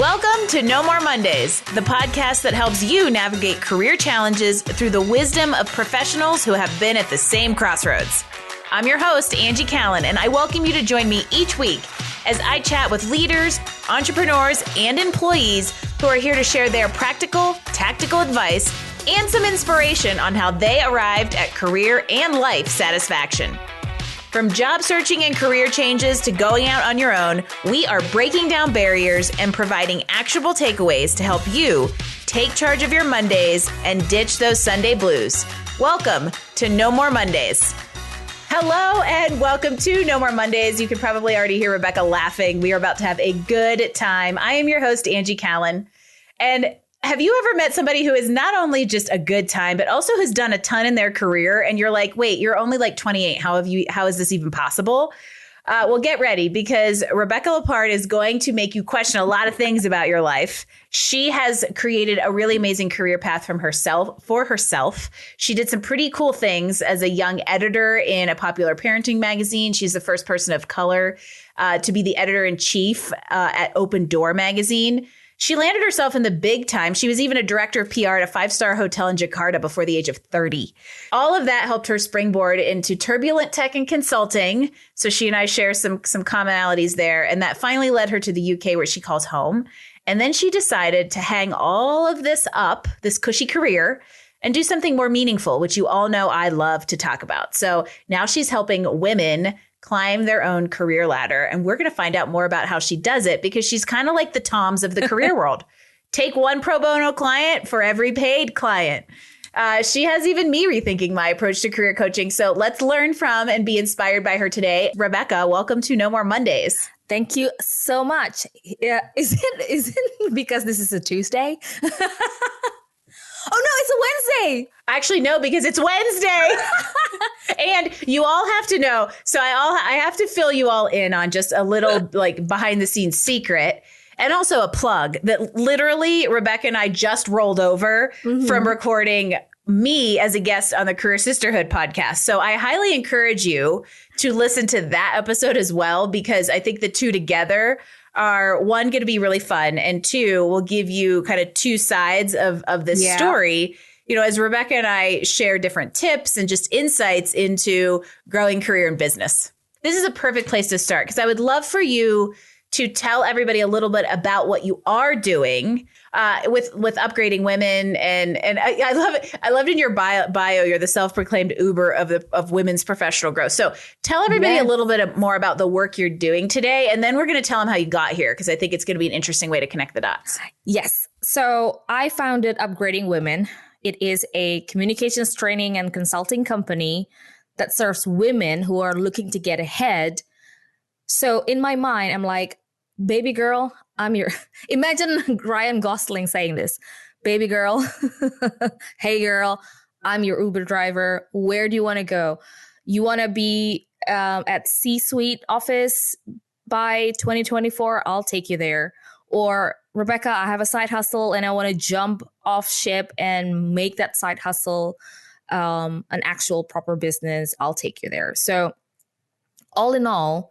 Welcome to No More Mondays, the podcast that helps you navigate career challenges through the wisdom of professionals who have been at the same crossroads. I'm your host, Angie Callen, and I welcome you to join me each week as I chat with leaders, entrepreneurs, and employees who are here to share their practical, tactical advice and some inspiration on how they arrived at career and life satisfaction. From job searching and career changes to going out on your own, we are breaking down barriers and providing actionable takeaways to help you take charge of your Mondays and ditch those Sunday blues. Welcome to No More Mondays. Hello and welcome to No More Mondays. You can probably already hear Rebecca laughing. We are about to have a good time. I am your host, Angie Callen. And have you ever met somebody who is not only just a good time, but also has done a ton in their career? And you're like, wait, you're only like 28. How is this even possible? Well, get ready, because Rebecca Leppard is going to make you question a lot of things about your life. She has created a really amazing career path for herself. She did some pretty cool things as a young editor in a popular parenting magazine. She's the first person of color to be the editor-in-chief at Open Door magazine. She landed herself in the big time. She was even a director of PR at a five-star hotel in Jakarta before the age of 30. All of that helped her springboard into turbulent tech and consulting. So she and I share some commonalities there. And that finally led her to the UK, where she calls home. And then she decided to hang all of this up, this cushy career, and do something more meaningful, which you all know I love to talk about. So now she's helping women climb their own career ladder. And we're going to find out more about how she does it, because she's kind of like the Toms of the career world. Take one pro bono client for every paid client. She has even me rethinking my approach to career coaching. So let's learn from and be inspired by her today. Rebecca, welcome to No More Mondays. Thank you so much. Yeah, is it because this is a Tuesday? Oh, no, it's a Wednesday. Actually, no, because it's Wednesday. And you all have to know. So I have to fill you all in on just a little like behind the scenes secret. And also a plug that literally Rebecca and I just rolled over from recording me as a guest on the Career Sisterhood podcast. So I highly encourage you to listen to that episode as well, because I think the two together are, one, going to be really fun, and two, will give you kind of two sides of this story. You know, as Rebecca and I share different tips and just insights into growing career and business. This is a perfect place to start, because I would love for you to tell everybody a little bit about what you are doing with upgrading women. And I love it. I loved in your bio, you're the self-proclaimed Uber of women's professional growth. So tell everybody a little bit more about the work you're doing today. And then we're going to tell them how you got here, because I think it's going to be an interesting way to connect the dots. Yes. So I founded Upgrading Women. It is a communications training and consulting company that serves women who are looking to get ahead. So in my mind, I'm like, baby girl, imagine Ryan Gosling saying this, baby girl, hey girl, I'm your Uber driver. Where do you want to go? You want to be at C-suite office by 2024? I'll take you there. Or Rebecca, I have a side hustle and I want to jump off ship and make that side hustle an actual proper business. I'll take you there. So all in all,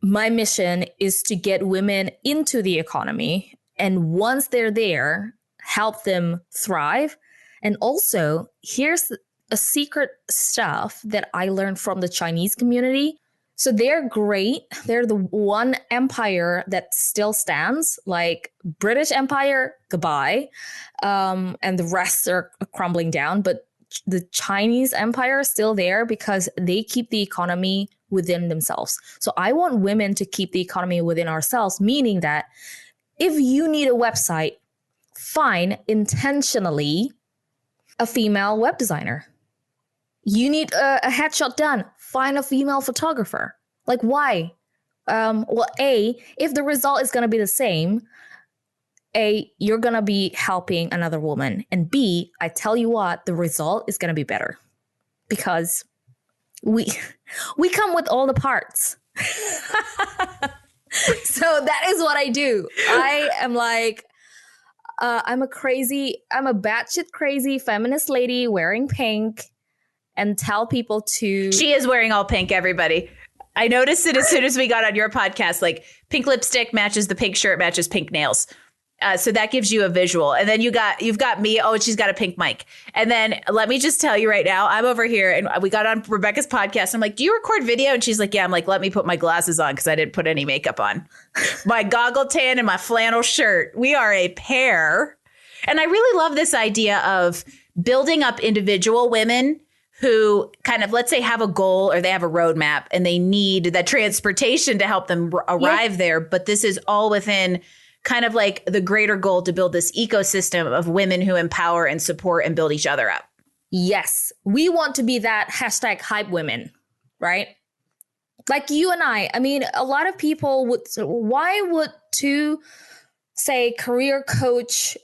my mission is to get women into the economy. And once they're there, help them thrive. And also, here's a secret stuff that I learned from the Chinese community. So they're great. They're the one empire that still stands. Like British Empire, goodbye. And the rest are crumbling down. But the Chinese empire is still there because they keep the economy within themselves. So I want women to keep the economy within ourselves, meaning that if you need a website, find intentionally a female web designer. You need a headshot done, find a female photographer. Like, why? Well, A, if the result is going to be the same, A, you're going to be helping another woman. And B, I tell you what, the result is going to be better because we come with all the parts. So that is what I do. I am like, I'm a batshit crazy feminist lady wearing pink and tell people to... She is wearing all pink, everybody. I noticed it as soon as we got on your podcast, like pink lipstick matches the pink shirt, matches pink nails. So that gives you a visual. And then you've got me. Oh, she's got a pink mic. And then let me just tell you right now, I'm over here and we got on Rebecca's podcast. I'm like, do you record video? And she's like, yeah. I'm like, let me put my glasses on because I didn't put any makeup on. My goggle tan and my flannel shirt. We are a pair. And I really love this idea of building up individual women who kind of, let's say, have a goal or they have a roadmap and they need that transportation to help them arrive there. But this is all within kind of like the greater goal to build this ecosystem of women who empower and support and build each other up. Yes. We want to be that hashtag hype women, right? Like you and I mean, a lot of people why would two, say, career coach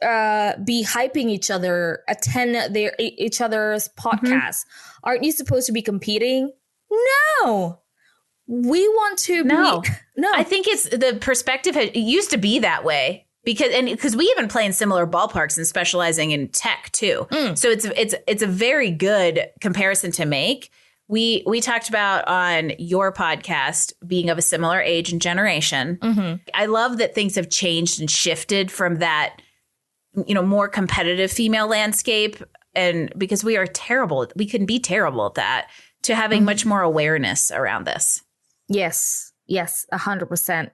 be hyping each other, attend each other's podcasts? Aren't you supposed to be competing? No. We want to No. No. I think it's the perspective. It used to be that way because we even play in similar ballparks and specializing in tech too. So it's a very good comparison to make. We talked about on your podcast being of a similar age and generation. I love that things have changed and shifted from that, more competitive female landscape. And because we can be terrible at that, to having much more awareness around this. Yes, 100%.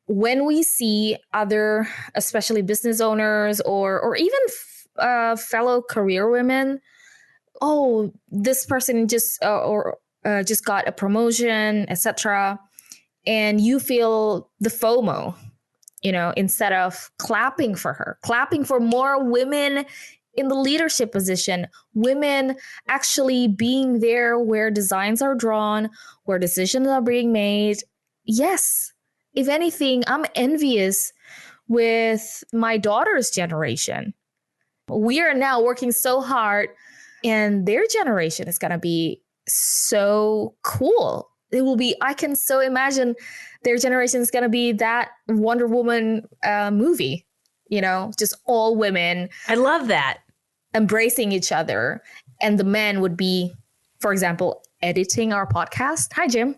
When we see other, especially business owners or even fellow career women, oh, this person just got a promotion, etc., and you feel the FOMO, instead of clapping for her, clapping for more women in the leadership position, women actually being there where designs are drawn, where decisions are being made. Yes. If anything, I'm envious with my daughter's generation. We are now working so hard, and their generation is going to be so cool. It will be, I can so imagine their generation is going to be that Wonder Woman movie, just all women. I love that. Embracing each other. And the men would be, for example, editing our podcast. Hi, Jim.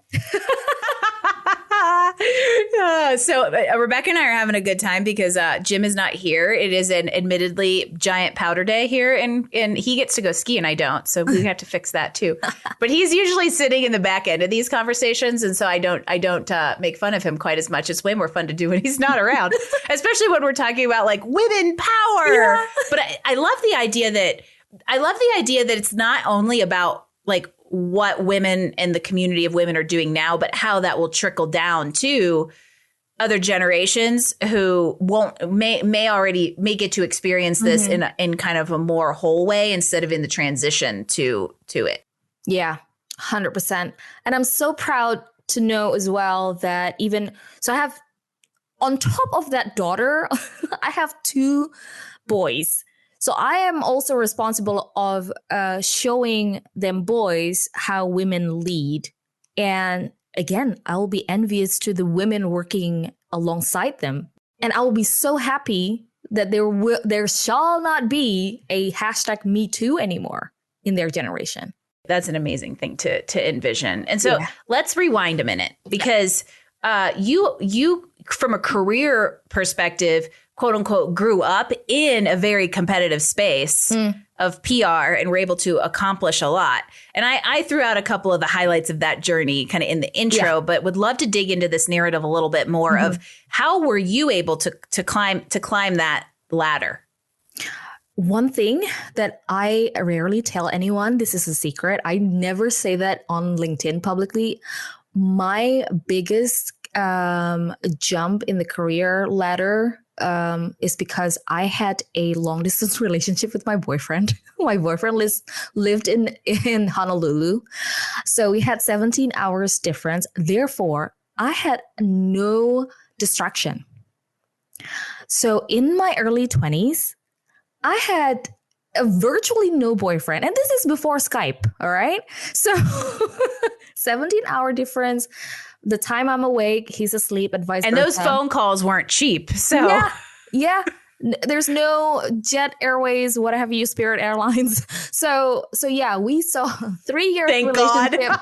So Rebecca and I are having a good time because Jim is not here. It is an admittedly giant powder day here, and he gets to go ski and I don't. So we have to fix that too. But he's usually sitting in the back end of these conversations, and so I don't make fun of him quite as much. It's way more fun to do when he's not around, especially when we're talking about like women power. Yeah. But I love the idea that it's not only about like what women and the community of women are doing now, but how that will trickle down to other generations who may get to experience this in kind of a more whole way instead of in the transition to it. Yeah, 100%. And I'm so proud to know as well that so I have, on top of that daughter, I have 2 boys. So I am also responsible of showing them boys how women lead. And again, I will be envious to the women working alongside them. And I will be so happy that there shall not be a hashtag Me Too anymore in their generation. That's an amazing thing to envision. And so let's rewind a minute, because you from a career perspective, quote unquote, grew up in a very competitive space of PR and were able to accomplish a lot. And I threw out a couple of the highlights of that journey kind of in the intro, but would love to dig into this narrative a little bit more of how were you able to climb that ladder? One thing that I rarely tell anyone, this is a secret, I never say that on LinkedIn publicly. My biggest jump in the career ladder is because I had a long distance relationship with my boyfriend. My boyfriend lived in Honolulu. So we had 17 hours difference. Therefore, I had no distraction. So in my early 20s, I had virtually no boyfriend. And this is before Skype. All right. So 17-hour difference. The time I'm awake, he's asleep, and vice versa. And those phone calls weren't cheap. So yeah. There's no Jet Airways, what have you, Spirit Airlines. So yeah, we saw 3 years Thank relationship. God.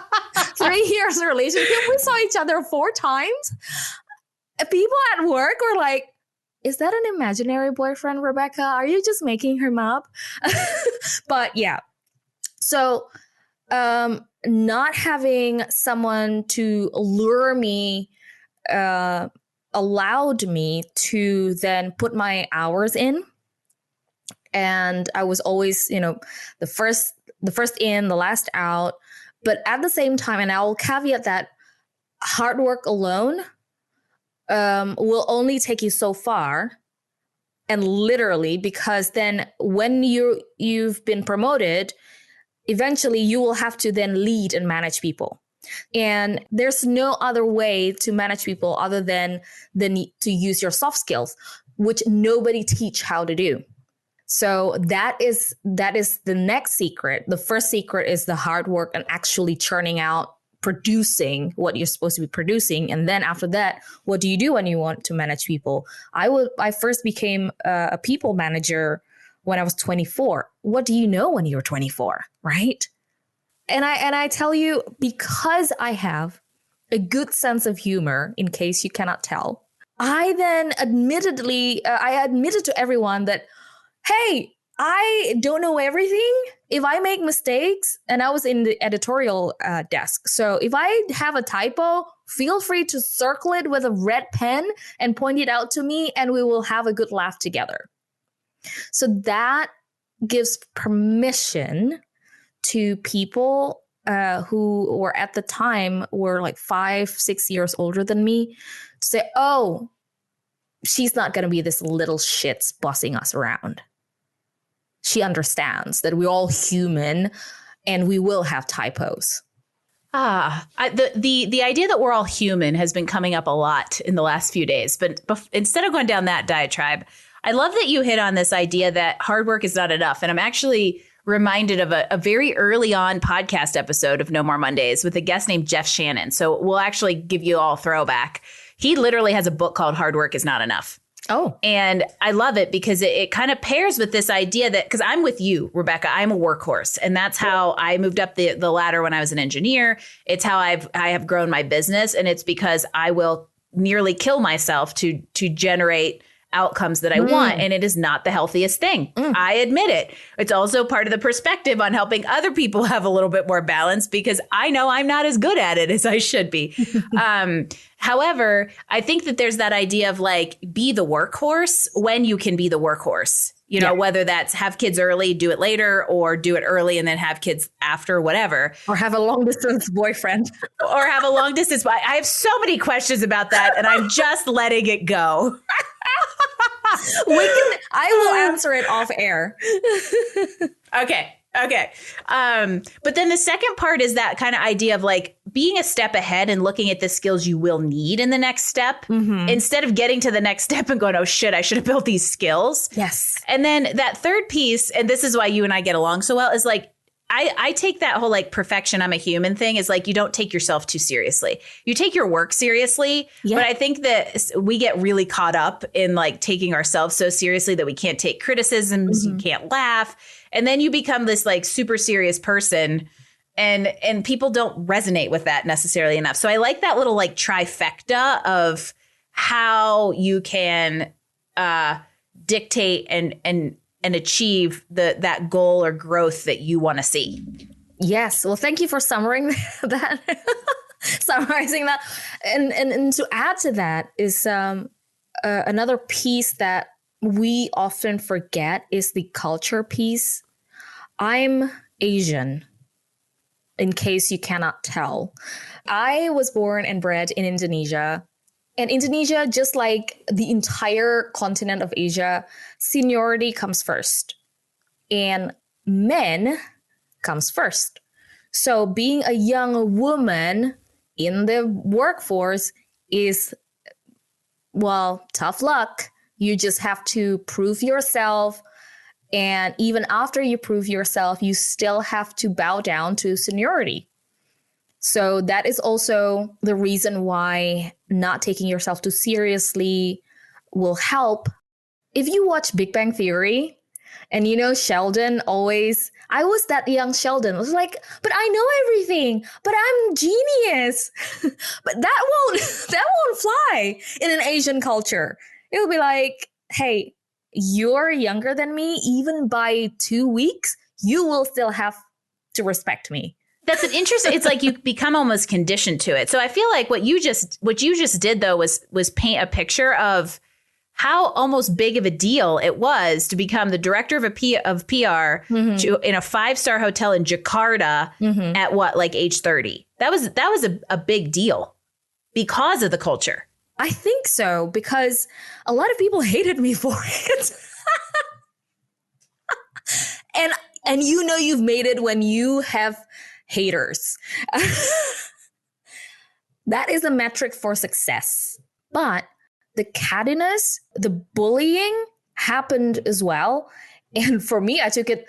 3 years relationship. We saw each other 4 times. People at work were like, is that an imaginary boyfriend, Rebecca? Are you just making him up? But yeah. So not having someone to lure me allowed me to then put my hours in. And I was always, the first in, the last out. But at the same time, and I will caveat that hard work alone will only take you so far. And literally, because then when you've been promoted, eventually you will have to then lead and manage people. And there's no other way to manage people other than to use your soft skills, which nobody teach how to do. So that is the next secret. The first secret is the hard work and actually churning out, producing what you're supposed to be producing. And then after that, what do you do when you want to manage people? I first became a people manager when I was 24. What do you know when you're 24, right? And I tell you, because I have a good sense of humor, in case you cannot tell, I then admitted to everyone that, hey, I don't know everything. If I make mistakes, and I was in the editorial desk, so if I have a typo, feel free to circle it with a red pen and point it out to me, and we will have a good laugh together. So that gives permission to people who were at the time were like 5-6 years older than me to say, oh, she's not going to be this little shits bossing us around. She understands that we're all human and we will have typos. The idea that we're all human has been coming up a lot in the last few days. But instead of going down that diatribe, I love that you hit on this idea that hard work is not enough. And I'm actually reminded of a very early on podcast episode of No More Mondays with a guest named Jeff Shannon. So we'll actually give you all a throwback. He literally has a book called Hard Work is Not Enough. Oh, and I love it because it kind of pairs with this idea that, because I'm with you, Rebecca, I'm a workhorse. And that's how I moved up the ladder when I was an engineer. It's how I have grown my business. And it's because I will nearly kill myself to generate outcomes that I want. And it is not the healthiest thing. I admit it. It's also part of the perspective on helping other people have a little bit more balance, because I know I'm not as good at it as I should be. However, I think that there's that idea of like, be the workhorse when you can be the workhorse, whether that's have kids early, do it later, or do it early and then have kids after, whatever. Or have a long distance boyfriend. Or have a long distance. I have so many questions about that, and I'm just letting it go. I will answer it off air. Okay. But then the second part is that kind of idea of like being a step ahead and looking at the skills you will need in the next step, instead of getting to the next step and going, oh shit, I should have built these skills. Yes. And then that third piece, and this is why you and I get along so well, is like, I take that whole like perfection, I'm a human thing is like, you don't take yourself too seriously. You take your work seriously. Yeah. But I think that we get really caught up in like taking ourselves so seriously that we can't take criticisms, you can't laugh. And then you become this like super serious person, and people don't resonate with that necessarily enough. So I like that little like trifecta of how you can dictate and achieve that goal or growth that you want to see. Yes. Well, thank you for summarizing that. And to add to that is another piece that we often forget is the culture piece. I'm Asian, in case you cannot tell. I was born and bred in Indonesia. And Indonesia, just like the entire continent of Asia, seniority comes first. And men comes first. So being a young woman in the workforce is, well, tough luck. You just have to prove yourself. And even after you prove yourself, you still have to bow down to seniority. So that is also the reason why not taking yourself too seriously will help. If you watch Big Bang Theory, and Sheldon always, I was that young Sheldon. I was like, but I know everything, but I'm genius. But that won't fly in an Asian culture. It'll be like, hey, you're younger than me, even by 2 weeks, you will still have to respect me. That's an interesting, it's like you become almost conditioned to it. So I feel like what you just did though was paint a picture of how almost big of a deal it was to become the director of PR in a 5-star hotel in Jakarta at what, like age 30? That was a big deal because of the culture. I think so, because a lot of people hated me for it. and you've made it when you have haters. That is a metric for success. But the cattiness, the bullying happened as well. And for me, I took it,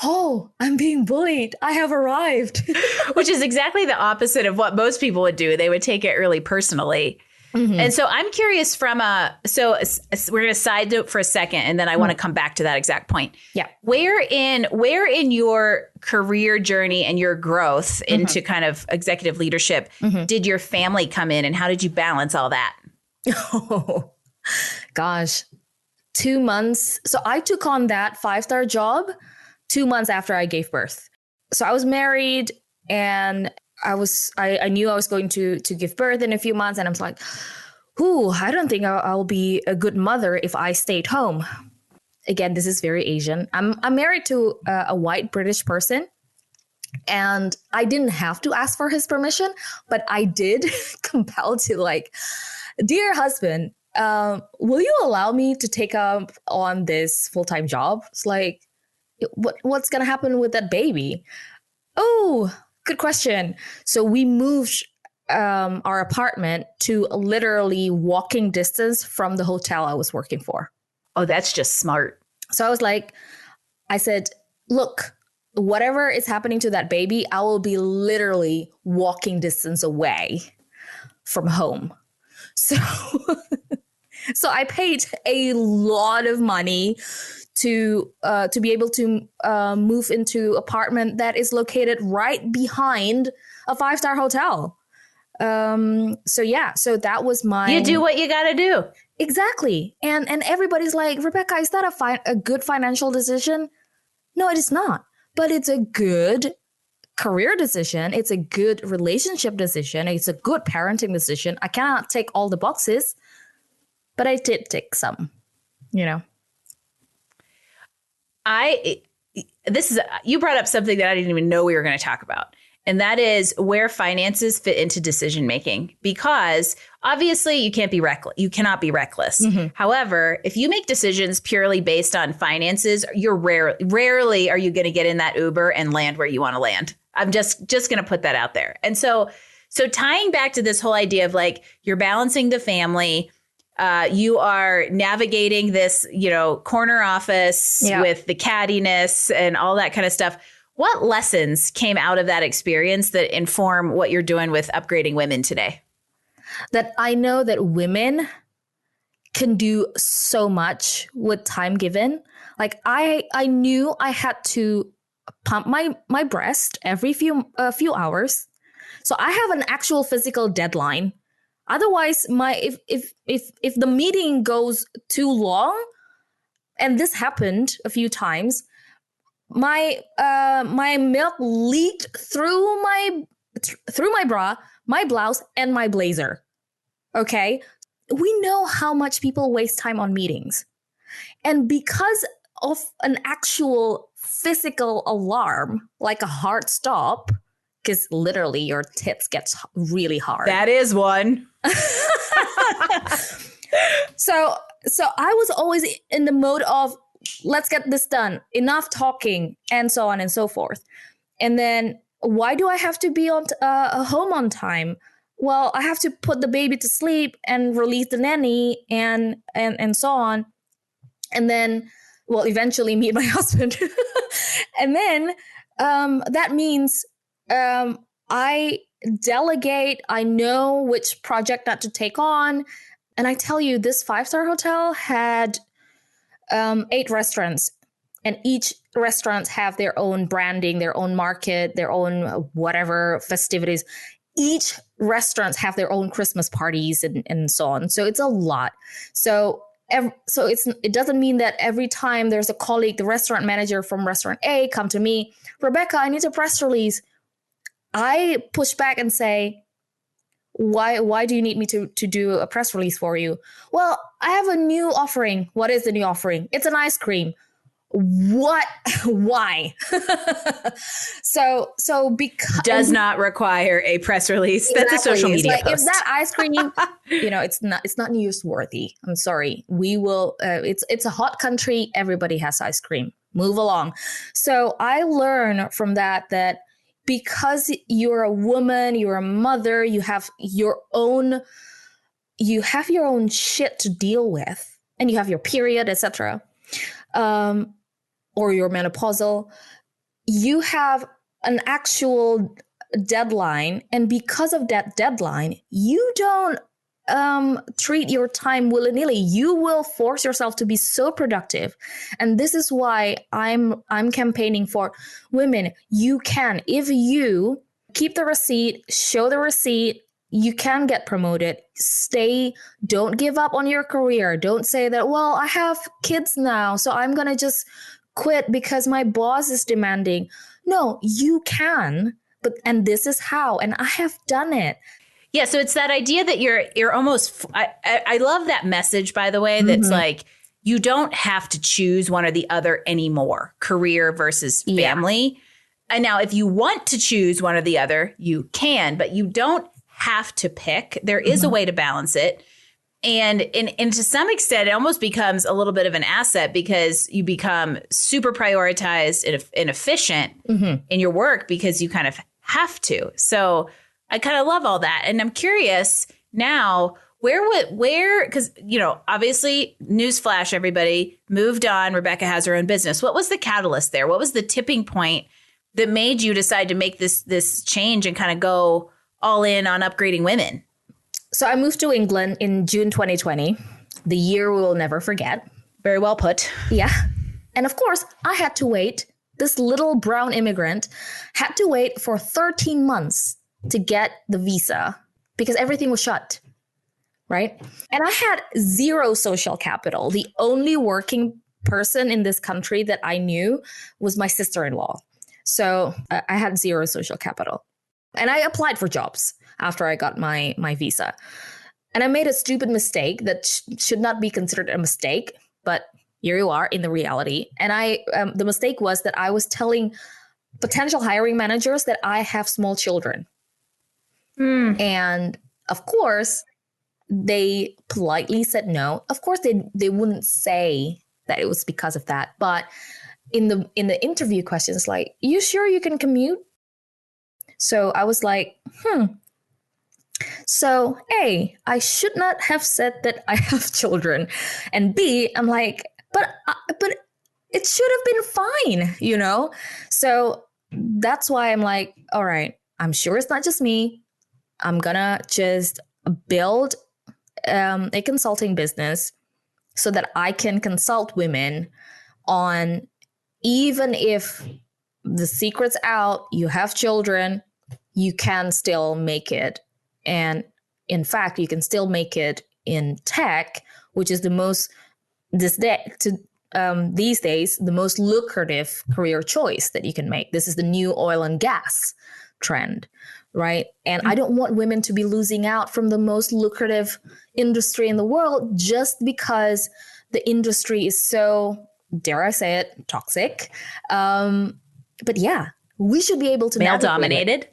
oh, I'm being bullied. I have arrived. Which is exactly the opposite of what most people would do. They would take it really personally. And so I'm curious so we're going to side note for a second, and then I want to come back to that exact point. Yeah. Where in your career journey and your growth into kind of executive leadership did your family come in, and how did you balance all that? Oh, gosh. 2 months. So I took on that 5-star job 2 months after I gave birth. So I was married, and I knew I was going to give birth in a few months, and I was like, I don't think I'll be a good mother if I stayed home. Again, this is very Asian. I'm married to a white British person, and I didn't have to ask for his permission, but I did compel to, like, dear husband, will you allow me to take up on this full-time job? It's like, what's going to happen with that baby? Oh, good question. So we moved our apartment to literally walking distance from the hotel I was working for. Oh, that's just smart. So I said, look, whatever is happening to that baby, I will be literally walking distance away from home. So, so I paid a lot of money to be able to move into apartment that is located right behind a 5-star hotel. So that was my. You do what you got to do. Exactly, and everybody's like, Rebecca, is that a good financial decision? No, it is not. But it's a good career decision. It's a good relationship decision. It's a good parenting decision. I cannot take all the boxes, but I did take some. You brought up something that I didn't even know we were going to talk about. And that is where finances fit into decision making, because obviously you cannot be reckless. However, if you make decisions purely based on finances, you're rarely are you going to get in that Uber and land where you want to land. I'm just going to put that out there. And so tying back to this whole idea of, like, you're balancing the family, you are navigating this, corner office with the cattiness and all that kind of stuff. What lessons came out of that experience that inform what you're doing with upgrading women today? That I know that women can do so much with time given. Like I knew I had to pump my breast every few hours. So I have an actual physical deadline. Otherwise, if the meeting goes too long, and this happened a few times, my milk leaked through my bra, my blouse, and my blazer. Okay, we know how much people waste time on meetings, and because of an actual physical alarm, like a hard stop, because literally your tits gets really hard. That is one. So I was always in the mode of, let's get this done, enough talking, and so on and so forth. And then why do I have to be home on time? Well, I have to put the baby to sleep and release the nanny and so on. And then, well, eventually meet my husband. And then that means I delegate. I know which project not to take on. And I tell you, this 5-star hotel had 8 restaurants, and each restaurant have their own branding, their own market, their own whatever festivities. Each restaurant have their own Christmas parties and so on. So it's a lot. So it doesn't mean that every time there's a colleague, the restaurant manager from restaurant A come to me, Rebecca, I need a press release. I push back and say, why do you need me to do a press release for you? Well, I have a new offering. What is the new offering? It's an ice cream. What? Why? so because does not require a press release. Exactly. That's a social media post. If that ice cream, it's not newsworthy. I'm sorry. We will. It's a hot country. Everybody has ice cream. Move along. So I learn from that because you're a woman, you're a mother, you have your own shit to deal with, and you have your period, etc. Or you're menopausal, you have an actual deadline. And because of that deadline, you don't treat your time willy-nilly. You will force yourself to be so productive. And this is why I'm campaigning for women. You can, if you keep the receipt, show the receipt, you can get promoted. Don't give up on your career. Don't say that, well, I have kids now, so I'm going to just quit because my boss is demanding. No, you can, and this is how, and I have done it. Yeah, so it's that idea that you're almost, I love that message, by the way, that's like, you don't have to choose one or the other anymore, career versus family. Yeah. And now if you want to choose one or the other, you can, but you don't have to pick. There is a way to balance it. And to some extent, it almost becomes a little bit of an asset because you become super prioritized and efficient in your work because you kind of have to. So I kind of love all that. And I'm curious now, because, obviously, newsflash, everybody moved on. Rebecca has her own business. What was the catalyst there? What was the tipping point that made you decide to make this change and kind of go all in on upgrading women? So I moved to England in June 2020, the year we will never forget. Very well put. Yeah. And of course, I had to wait. This little brown immigrant had to wait for 13 months to get the visa because everything was shut, right? And I had zero social capital. The only working person in this country that I knew was my sister-in-law. So I had zero social capital. And I applied for jobs after I got my visa. And I made a stupid mistake that should not be considered a mistake, but here you are in the reality. And the mistake was that I was telling potential hiring managers that I have small children. And of course, they politely said no. Of course, they wouldn't say that it was because of that. But in the interview questions, like, you sure you can commute? So I was like, So A, I should not have said that I have children. And B, I'm like, but it should have been fine, So that's why I'm like, all right, I'm sure it's not just me. I'm gonna just build a consulting business so that I can consult women on, even if the secret's out, you have children, you can still make it. And in fact, you can still make it in tech, which is these days, the most lucrative career choice that you can make. This is the new oil and gas trend, right? And I don't want women to be losing out from the most lucrative industry in the world just because the industry is so, dare I say it, toxic. But yeah, we should be able to male dominated.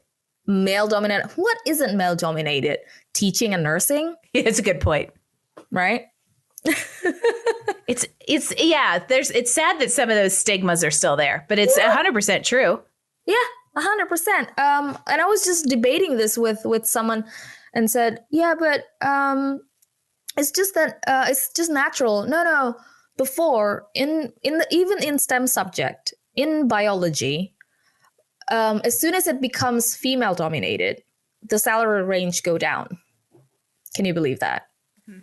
Male dominated. What isn't male dominated? Teaching and nursing? It's a good point. Right? It's sad that some of those stigmas are still there, but it's 100% true. Yeah, 100%. And I was just debating this with someone and said, yeah, but it's just that it's just natural. No. Before, even in STEM subject, in biology, as soon as it becomes female dominated, the salary range go down. Can you believe that?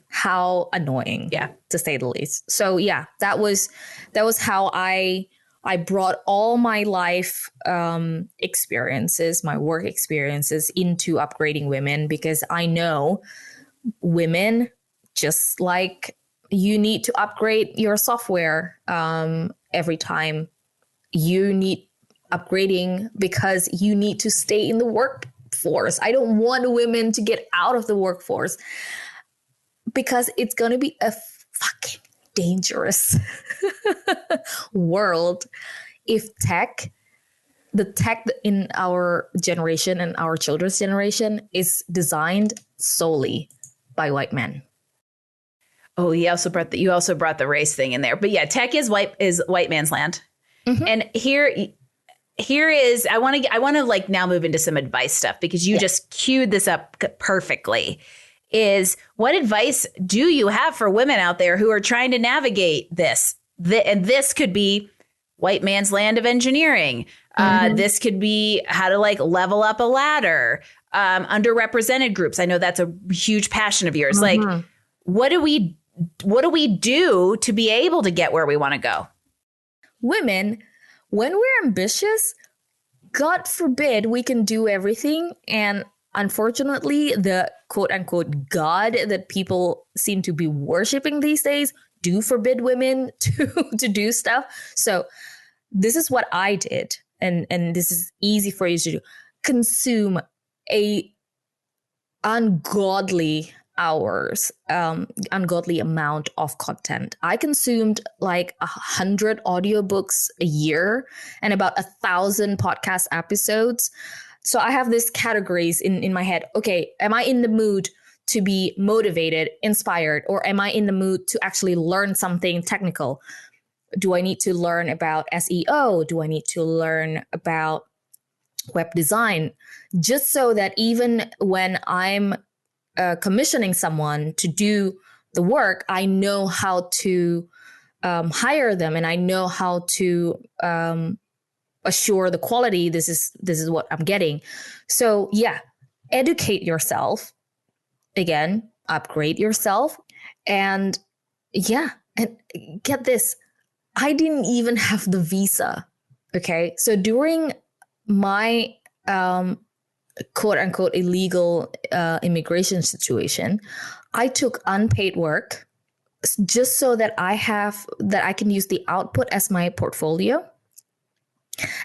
How annoying, to say the least. So yeah, that was how I brought all my life experiences, my work experiences into upgrading women, because I know women, just like you need to upgrade your software every time. You need upgrading because you need to stay in the workforce. I don't want women to get out of the workforce because it's going to be a fucking dangerous world if the tech in our generation and our children's generation is designed solely by white men. Oh, you also brought the race thing in there. But yeah, tech is white man's land. Mm-hmm. And here is I want to like now move into some advice stuff because you just queued this up perfectly. Is what advice do you have for women out there who are trying to navigate this? And this could be white man's land of engineering. This could be how to like level up a ladder. Underrepresented groups. I know that's a huge passion of yours. Like, what do we do to be able to get where we want to go? Women, when we're ambitious, God forbid we can do everything. And unfortunately, the quote unquote God that people seem to be worshiping these days do forbid women to do stuff. So this is what I did. And this is easy for you to do. Consume a ungodly amount of content. I consumed like 100 audiobooks a year and about 1,000 podcast episodes. So I have these categories in my head. Okay, am I in the mood to be motivated, inspired, or am I in the mood to actually learn something technical? Do I need to learn about SEO? Do I need to learn about web design? Just so that even when I'm commissioning someone to do the work, I know how to hire them and I know how to assure the quality. This is what I'm getting. So yeah, educate yourself. Again, upgrade yourself. And yeah, and get this. I didn't even have the visa. Okay. So during my quote unquote illegal immigration situation, I took unpaid work just so that I can use the output as my portfolio.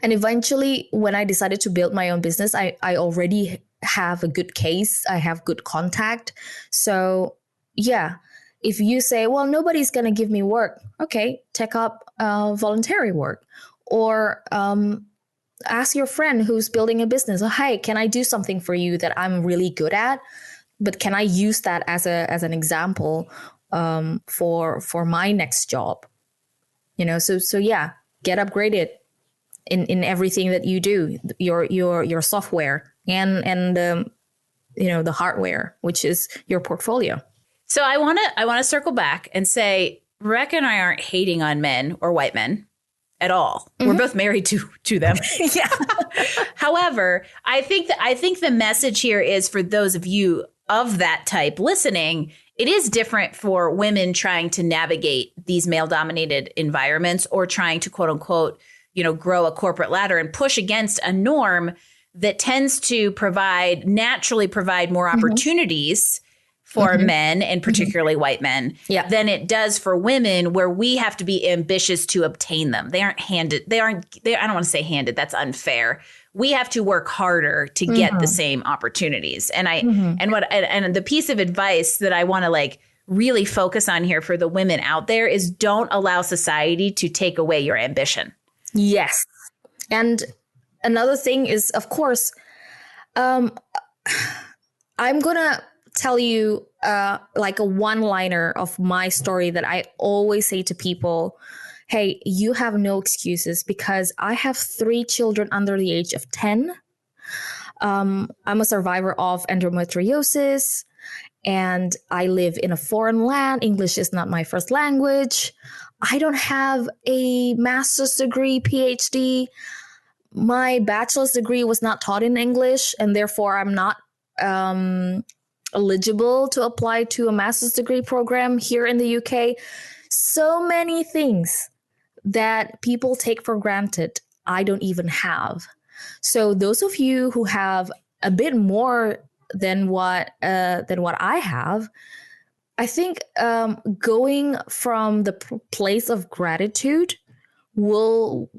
And eventually, when I decided to build my own business, I already have a good case. I have good contact. So yeah, if you say, well, nobody's going to give me work, okay, take up voluntary work, or ask your friend who's building a business. Oh, hey, can I do something for you that I'm really good at? But can I use that as an example for my next job? You know, so yeah, get upgraded in everything that you do, your software and the hardware, which is your portfolio. So I want to circle back and say, Rebecca and I aren't hating on men or white men at all. Mm-hmm. We're both married to them. Yeah. However, I think the message here is for those of you of that type listening, it is different for women trying to navigate these male-dominated environments or trying to, quote unquote, grow a corporate ladder and push against a norm that tends to naturally provide more opportunities for men and particularly white men than it does for women, where we have to be ambitious to obtain them. They aren't handed. I don't want to say handed. That's unfair. We have to work harder to get the same opportunities. And and the piece of advice that I want to like really focus on here for the women out there is don't allow society to take away your ambition. Yes. And another thing is, of course, I'm going to tell you like a one-liner of my story that I always say to people. Hey, you have no excuses, because I have 3 children under the age of 10. I'm a survivor of endometriosis, and I live in a foreign land. English is not my first language. I don't have a master's degree, PhD. My bachelor's degree was not taught in English, and therefore I'm not eligible to apply to a master's degree program here in the UK. So many things that people take for granted, I don't even have. So those of you who have a bit more than what I have, I think going from the place of gratitude will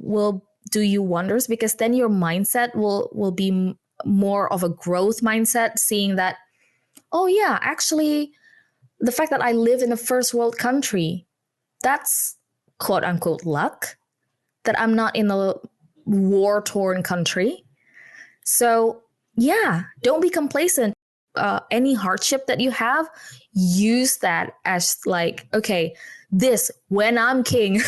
do you wonders, because then your mindset will be more of a growth mindset, seeing that, oh yeah, actually the fact that I live in a first world country, that's quote unquote luck, that I'm not in a war torn country. So yeah, don't be complacent. Any hardship that you have, use that as like, okay, this, when I'm king,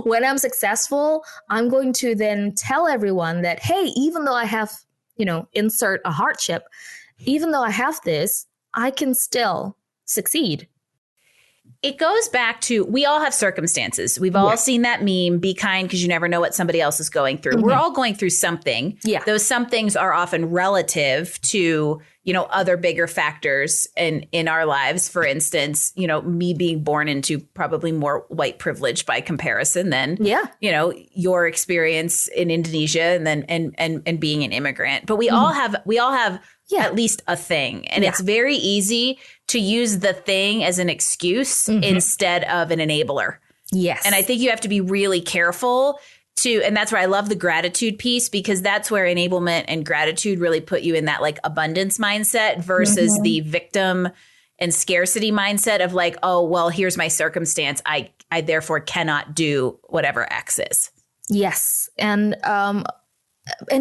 when I'm successful, I'm going to then tell everyone that, hey, even though I have, insert a hardship, even though I have this, I can still succeed. It goes back to, we all have circumstances. We've all seen that meme, be kind because you never know what somebody else is going through. We're all going through something. Yeah. Those some things are often relative to, other bigger factors in our lives. For instance, me being born into probably more white privilege by comparison than, your experience in Indonesia and then and being an immigrant. But we all have at least a thing. And it's very easy to use the thing as an excuse instead of an enabler. Yes. And I think you have to be really careful and that's where I love the gratitude piece, because that's where enablement and gratitude really put you in that like abundance mindset versus the victim and scarcity mindset of like, oh, well, here's my circumstance. I therefore cannot do whatever X is. Yes. And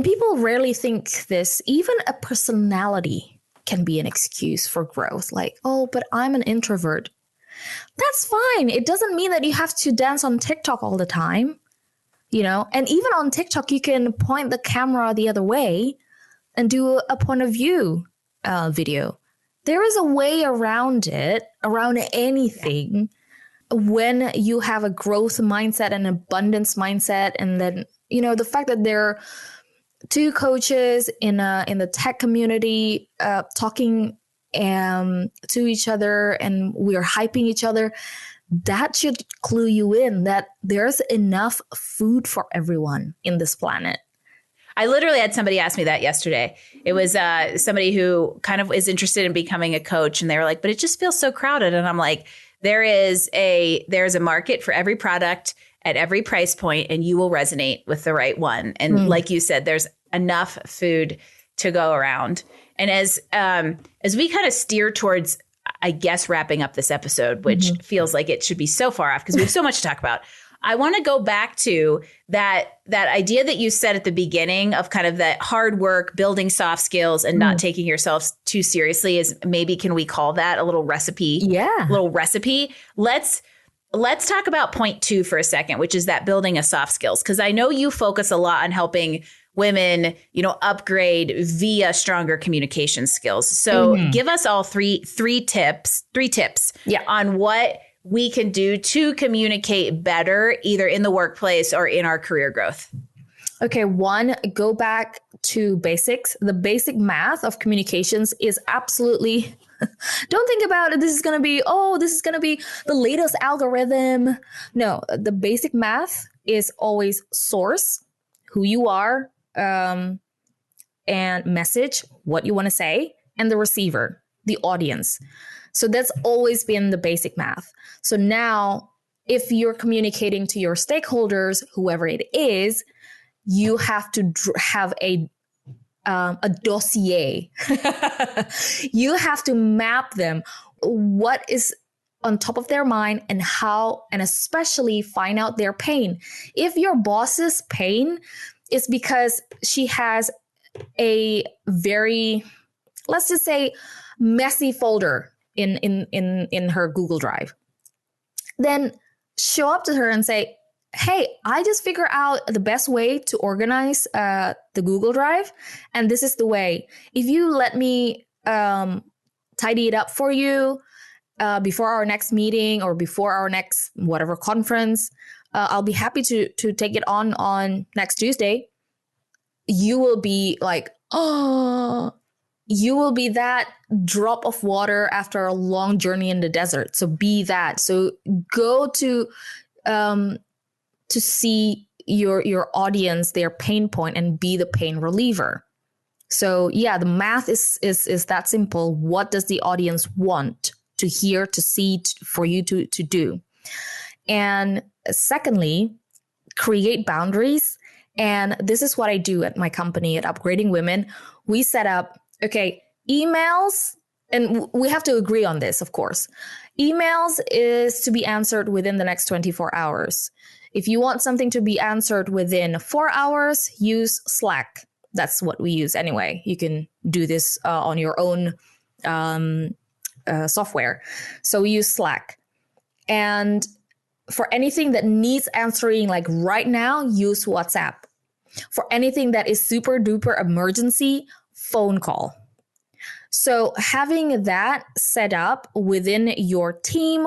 people rarely think this. Even a personality can be an excuse for growth. Like, oh, but I'm an introvert. That's fine. It doesn't mean that you have to dance on TikTok all the time. And even on TikTok, you can point the camera the other way and do a point of view video. There is a way around it, around anything, when you have a growth mindset and abundance mindset. And then, the fact that there are two coaches in the tech community talking to each other, and we're hyping each other, that should clue you in that there's enough food for everyone in this planet. I literally had somebody ask me that yesterday. It was somebody who kind of is interested in becoming a coach, and they were like, but it just feels so crowded. And I'm like, there's a market for every product at every price point, and you will resonate with the right one. And like you said, there's enough food to go around. And as we kind of steer towards, I guess, wrapping up this episode, which feels like it should be so far off because we have so much to talk about, I want to go back to that idea that you said at the beginning of kind of that hard work, building soft skills, and not taking yourself too seriously. Is maybe, can we call that a little recipe? Yeah. Little recipe. Let's talk about point 2 for a second, which is that building of soft skills. Because I know you focus a lot on helping women, upgrade via stronger communication skills. So give us all three tips on what we can do to communicate better, either in the workplace or in our career growth. Okay, 1, go back to basics. The basic math of communications is absolutely, don't think about it. This is going to be the latest algorithm. No, the basic math is always source, who you are, and message, what you want to say, and the receiver, the audience. So that's always been the basic math. So now, if you're communicating to your stakeholders, whoever it is, you have to have a dossier. You have to map them. What is on top of their mind, and how, and especially find out their pain. If your boss's pain is because she has a very, let's just say, messy folder in her Google Drive, then show up to her and say, hey, I just figured out the best way to organize the Google Drive, and this is the way. If you let me tidy it up for you before our next meeting or before our next whatever conference, I'll be happy to take it on next Tuesday. You will be like, oh, you will be that drop of water after a long journey in the desert. So be that. So go to see your audience, their pain point, and be the pain reliever. So yeah, the math is that simple. What does the audience want to hear, to see, for you to do. And secondly, create boundaries. And this is what I do at my company at Upgrading Women. We set up, okay, emails, and we have to agree on this, of course. Emails is to be answered within the next 24 hours. If you want something to be answered within 4 hours, use Slack. That's what we use anyway. You can do this on your own software. So we use Slack. And for anything that needs answering like right now, use WhatsApp. For anything that is super duper emergency, phone call. So having that set up within your team,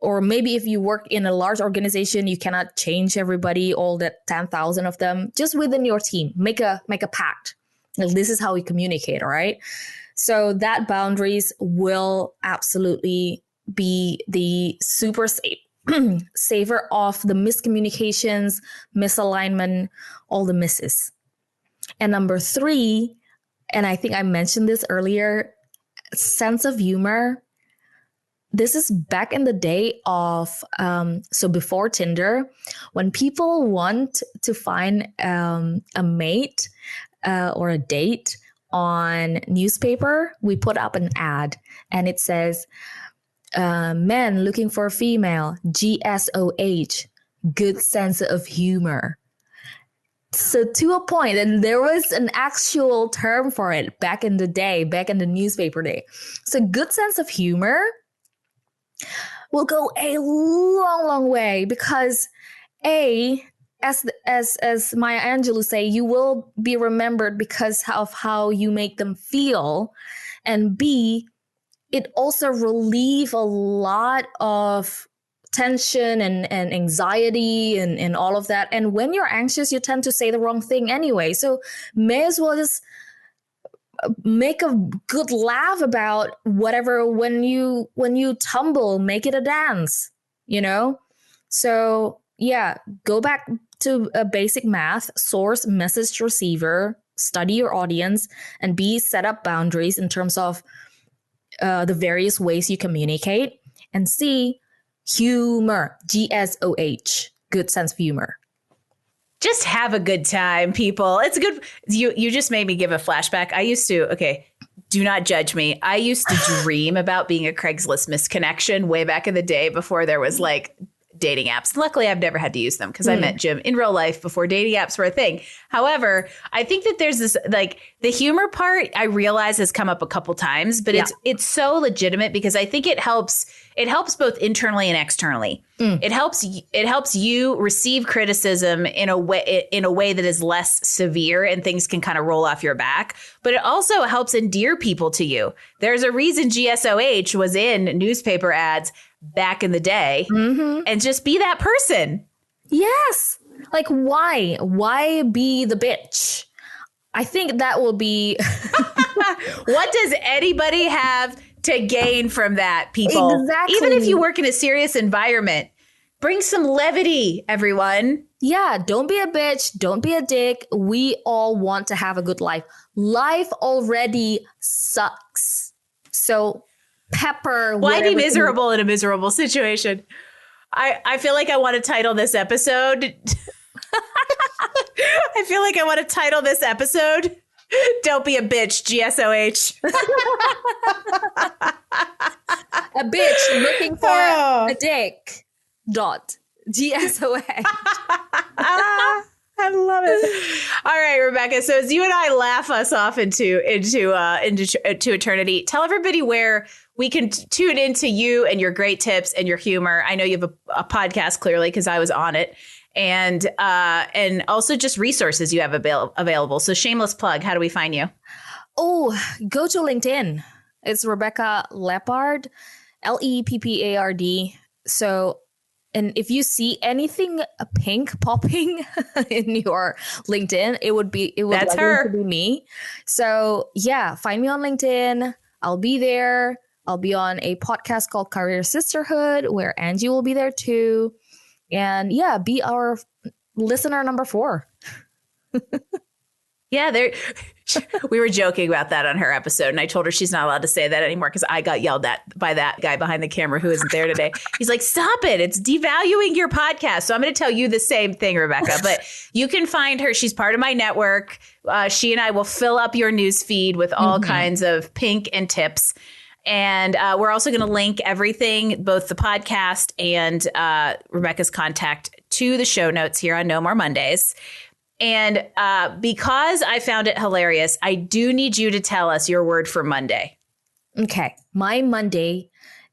or maybe if you work in a large organization, you cannot change everybody, all that 10,000 of them, just within your team, make a pact. Like, this is how we communicate, all right? So that boundaries will absolutely be the super saver of the miscommunications, misalignment, all the misses. And number 3, and I think I mentioned this earlier, sense of humor. This is back in the day of, so before Tinder, when people want to find a mate or a date on newspaper, we put up an ad and it says, men looking for a female, GSOH, good sense of humor. So to a point, and there was an actual term for it back in the day, back in the newspaper day. So good sense of humor will go a long, long way because as Maya Angelou say, you will be remembered because of how you make them feel, and B, it also relieve a lot of tension and anxiety and all of that. And when you're anxious, you tend to say the wrong thing anyway. So may as well just make a good laugh about whatever. When you tumble, make it a dance, you know? So yeah, go back to a basic math, source, message, receiver, study your audience, and B, set up boundaries in terms of the various ways you communicate, and C, humor, GSOH, good sense of humor. Just have a good time, people. It's good. You just made me give a flashback. I used to, okay, do not judge me. I used to dream about being a Craigslist misconnection way back in the day before there was like dating apps. Luckily, I've never had to use them because I met Jim in real life before dating apps were a thing. However, I think that there's this, like, the humor part, I realize has come up a couple times, but it's so legitimate because I think it helps both internally and externally. It helps you receive criticism in a way that is less severe and things can kind of roll off your back, but it also helps endear people to you. There's a reason GSOH was in newspaper ads back in the day, and just be that person. Yes. Like, why be the bitch? I think that will be. What does anybody have to gain from that, people? Exactly. Even if you work in a serious environment, bring some levity, everyone. Yeah, don't be a bitch. Don't be a dick. We all want to have a good life. Life already sucks. So pepper. Why be miserable in a miserable situation? I feel like I want to title this episode. I feel like I want to title this episode, "Don't Be a Bitch, GSOH." A bitch looking for a dick. GSOH. I love it. All right, Rebecca. So as you and I laugh us off into eternity, tell everybody where we can tune into you and your great tips and your humor. I know you have a podcast, clearly, because I was on it, and also just resources you have available. So shameless plug. How do we find you? Oh, go to LinkedIn. It's Rebecca Leppard, Leppard. So. And if you see anything pink popping in your LinkedIn, it would That's her. To be me. So yeah, find me on LinkedIn. I'll be there. I'll be on a podcast called Career Sisterhood, where Angie will be there too. And yeah, be our listener number 4. Yeah, We were joking about that on her episode, and I told her she's not allowed to say that anymore because I got yelled at by that guy behind the camera who isn't there today. He's like, stop it. It's devaluing your podcast. So I'm going to tell you the same thing, Rebecca, but you can find her. She's part of my network. She and I will fill up your news feed with all kinds of pink and tips. And we're also going to link everything, both the podcast and Rebecca's contact, to the show notes here on No More Mondays. And because I found it hilarious, I do need you to tell us your word for Monday. Okay. My Monday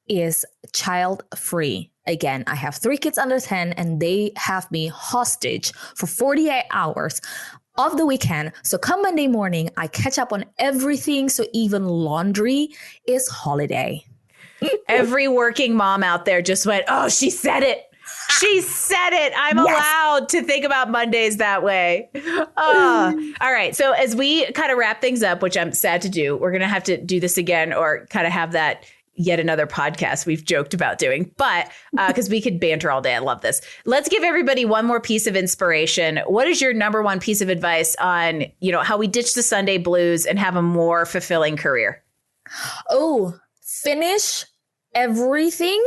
is child-free. Again, I have 3 kids under 10 and they have me hostage for 48 hours of the weekend. So come Monday morning, I catch up on everything. So even laundry is holiday. Every working mom out there just went, oh, she said it. She said it. I'm allowed to think about Mondays that way. All right. So as we kind of wrap things up, which I'm sad to do, we're going to have to do this again or kind of have that yet another podcast we've joked about doing. But because we could banter all day. I love this. Let's give everybody one more piece of inspiration. What is your number one piece of advice on, how we ditch the Sunday blues and have a more fulfilling career? Oh, finish everything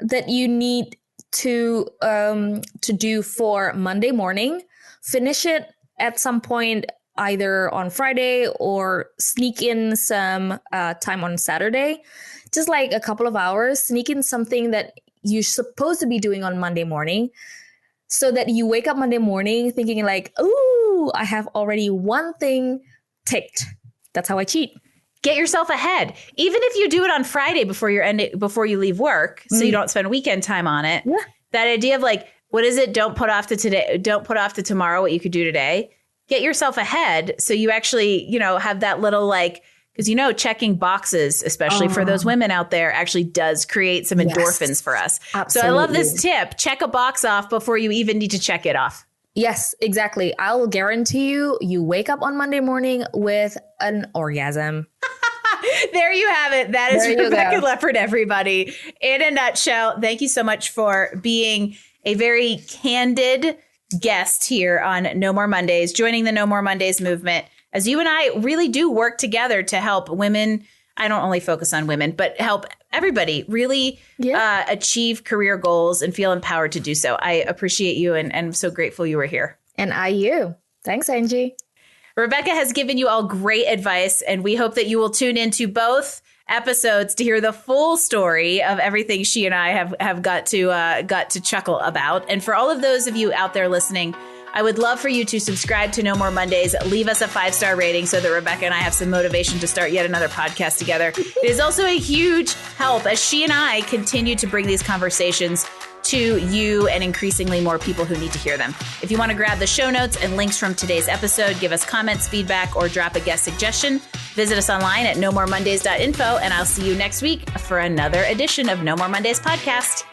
that you need to do for Monday morning. Finish it at some point, either on Friday or sneak in some time on Saturday. Just like a couple of hours, sneak in something that you're supposed to be doing on Monday morning so that you wake up Monday morning thinking like, ooh, I have already one thing ticked. That's how I cheat. Get yourself ahead. Even if you do it on Friday before you leave work, so you don't spend weekend time on it. Yeah. That idea of like, what is it? Don't put off to today. Don't put off to tomorrow what you could do today. Get yourself ahead so you actually, have that little like, because checking boxes, especially for those women out there, actually does create some endorphins for us. Absolutely. So I love this tip. Check a box off before you even need to check it off. Yes, exactly. I'll guarantee you wake up on Monday morning with an orgasm. There you have it. That is Rebecca Leppard, everybody. In a nutshell, thank you so much for being a very candid guest here on No More Mondays, joining the No More Mondays movement, as you and I really do work together to help women. I don't only focus on women, but help everybody really achieve career goals and feel empowered to do so. I appreciate you and I'm so grateful you were here. And you. Thanks, Angie. Rebecca has given you all great advice, and we hope that you will tune into both episodes to hear the full story of everything she and I have got to chuckle about. And for all of those of you out there listening, I would love for you to subscribe to No More Mondays, leave us a 5-star rating so that Rebecca and I have some motivation to start yet another podcast together. It is also a huge help as she and I continue to bring these conversations to you and increasingly more people who need to hear them. If you want to grab the show notes and links from today's episode, give us comments, feedback, or drop a guest suggestion, visit us online at nomoremondays.info, and I'll see you next week for another edition of No More Mondays podcast.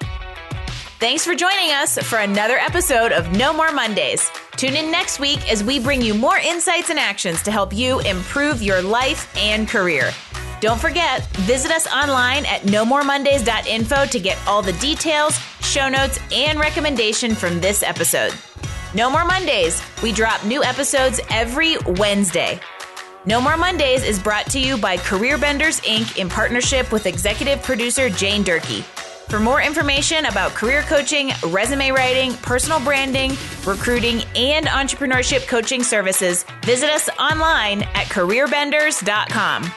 Thanks for joining us for another episode of No More Mondays. Tune in next week as we bring you more insights and actions to help you improve your life and career. Don't forget, visit us online at nomoremondays.info to get all the details, show notes, and recommendation from this episode. No More Mondays. We drop new episodes every Wednesday. No More Mondays is brought to you by Career Benders, Inc. in partnership with executive producer Jane Durkee. For more information about career coaching, resume writing, personal branding, recruiting, and entrepreneurship coaching services, visit us online at careerbenders.com.